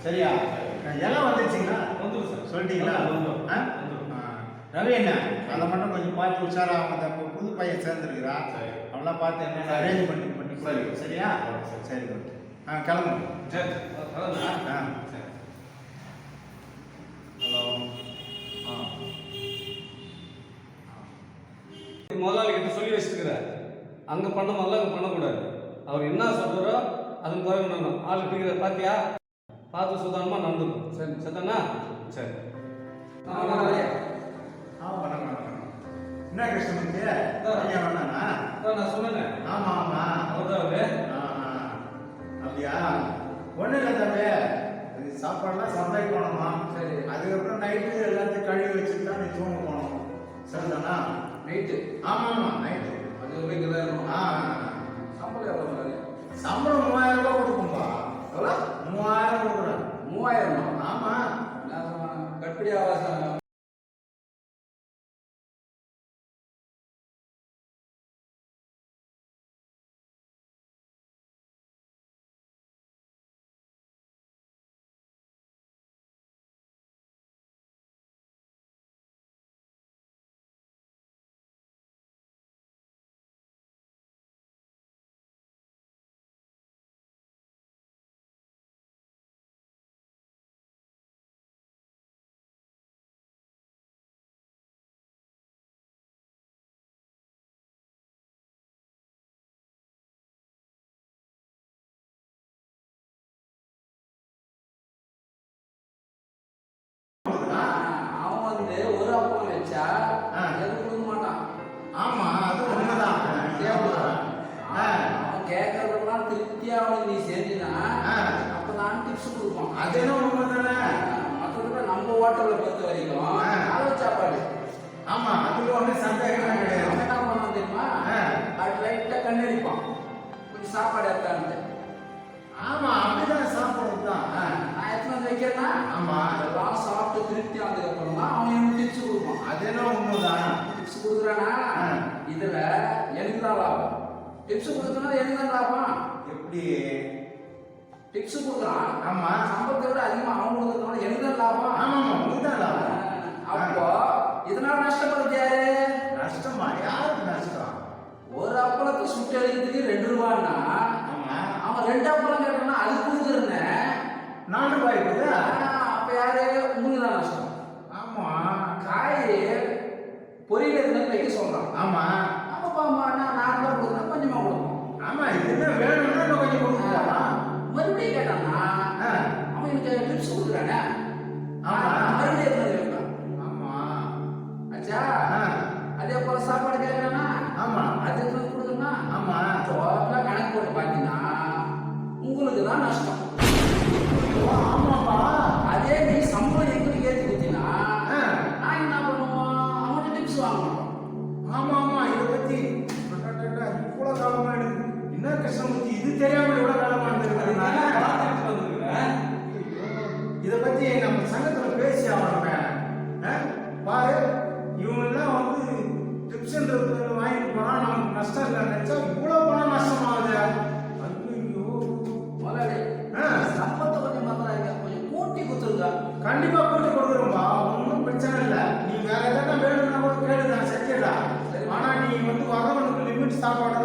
சரியா? எல்லாம் வந்துருச்சுங்களா? வந்துடும் சார். சொல்லிட்டீங்களா? ரவி என்ன அதை மட்டும் கொஞ்சம் பார்த்து உஷாராக அந்த புது பையன் சேர்ந்துருக்குறா, அவெல்லாம் பார்த்து என்ன அரேஞ்ச்மெண்ட் பண்ணி சரி. சரியா? சரி ஓகே. கிளம்புங்க. சரி. ஹலோ. முதலாளி கிட்ட சொல்லி வச்சுருக்கிறார், அங்கே பண்ண மாதிரிலாம் அங்கே பண்ணக்கூடாது. அவர் என்ன சொல்கிறாரோ அதுக்கு குறைவு பண்ணணும். ஆள் பிடிக்கிற பார்த்தியா, பார்த்து சுதாரணமாக நடந்துக்கும். சரி சத்தானா? சரி. என்ன கிருஷ்ணமூர்த்தி ஐயா வந்தானா? நான் சொன்னேன். ஆமா ஆமா அவர் தான் அவரு. அப்படியா? ஒன்றும் இல்லை தம்பி, சாப்பாடுலாம் சப்ளை பண்ணணுமா? சரி. அதுக்கப்புறம் நைட்டு எல்லாத்தையும் கழுவி வச்சுட்டு தான் நீ தூங்க போகணும். சரிதானா? நைட்டு? ஆமாம் ஆமாம் நைட்டு. அது ஒரு இங்கே தான் இருக்கும். சம்பளம் எவ்வளோ? சம்பளம் 3000 ரூபாய் கொடுக்கும்பா. எவ்வளோ? 3000 கொடுக்குறேன். 3000? ஆமாம். கட்டுப்படி ஆகாது. ஒரு அப்பளம் வச்சா எதுவும் கொடுக்க மாட்டான். ஆமா அது உண்மைதான். அவன் கேட்கறதெல்லாம் திருப்தியா அவனுக்கு நீ செஞ்சினா அப்பதான் டிப்ஸ் கொடுப்பான். அது என்ன உண்மைதானே? மற்றபடி நம்ம ஹோட்டலை பொறுத்த வரைக்கும் அளவு சாப்பாடு. ஆமா அதுல ஒன்றும் சந்தேகமே கிடையாது. அவன் என்ன பண்ணுவான் தெரியுமா? அது லைட்டா கண்ணடிப்பான் கொஞ்சம் சாப்பாடு எடுத்தான்ட்டு. ஆமா அப்படிதான் சாப்பிடுறது தான். நான் எத்தனை வந்து வைக்கிறேன்னா ஆமா அதெல்லாம் சாப்பிட்டு திருப்தி ஆனதுக்கு அப்புறம் தான் அவன் எனக்கு டிப்ஸ் கொடுப்பான். அது என்ன உண்மைதான். டிப்ஸ் கொடுக்குறானா இதுல எனக்கு தான் லாபம். டிப்ஸ் கொடுத்தனா எனக்கு தான் லாபம். எப்படி? டிப்ஸ் கொடுக்குறான். ஆமா சம்பளத்தை விட அதிகமா அவன் கொடுக்கறதுனால எனக்கு தான் லாபம். ஆமா ஆமா உண்மைதான் லாபம். அப்போ இதனால நஷ்டப்படுறது யாரு? நஷ்டமா? யாருக்கு நஷ்டம்? ஒரு அப்பளத்தை சுட்டு எடுக்கிறதுக்கு 2 ரூபான்னா அவன் 2 அப்பளம் கேட்டானா அது கொடுக்குறேன்னு 4 ரூபாய் இருக்குது. அப்ப யாரு? உங்களுக்கு தான் நஷ்டம். ஆமா காய்கறி பொரியல் எதுன்னு வைக்க சொல்றான். ஆமா அப்ப நான் 4 ரூபாய் கொடுக்குறேன் கொஞ்சமா கொடுப்போம். ஆமா இது என்ன வேணும்னா இன்னும் கொஞ்சம் கொடுக்கலாம். மறுபடியும் கேட்டானா அவன் எனக்கு டிப்ஸ் கொடுக்குறானே. ஆமா மறுபடியும் எதுவும் வைக்கலாம். ஆமா ஆச்சா? அதே போல சாப்பாடு கேட்கறானா ஆமா அது எதுவும் கொடுக்குறா. ஆமா டோட்டலா கணக்கு போட்டு பார்த்தீங்கன்னா உங்களுக்கு தான் நஷ்டம். ஆமாப்பா. அதே நீ சம்பளம் எங்களுக்கு ஏற்றி கொடுத்தீங்கன்னா நான் என்ன பண்ணுவோம்? அவன்கிட்ட டிப்ஸ் வாங்க மாட்டோம். ஆமா ஆமா இதை பத்தி இவ்வளவு காலமா எடுக்கு என்ன கிருஷ்ணமூர்த்தி இது தெரியாம இவ்வளவு காலமா இருந்திருக்கிறேன். இதை பத்தி நம்ம சங்கத்துல பேசி ஆகணுமே. பாரு இவங்கெல்லாம் வந்து டிப்ஸ்ன்றது வாங்கிட்டு போனா நமக்கு நஷ்டம் இல்லைன்னு நினைச்சா இவ்வளவு பணம் நஷ்டமாகுது. ஐயோ முதலாளி சம்பளத்தை கொஞ்சம் மாத்திரம் கொஞ்சம் கூட்டி கொடுத்துருங்க. கண்டிப்பா கூட்டி கொடுக்குறோம்பா, ஒன்றும் பிரச்சனை இல்லை. நீ வேற எதாவது வேணும்னா கூட கேளு, நான் செஞ்சிடலாம். ஆனா நீ வந்து வரவனுக்கு லிமிட் சாப்பாடு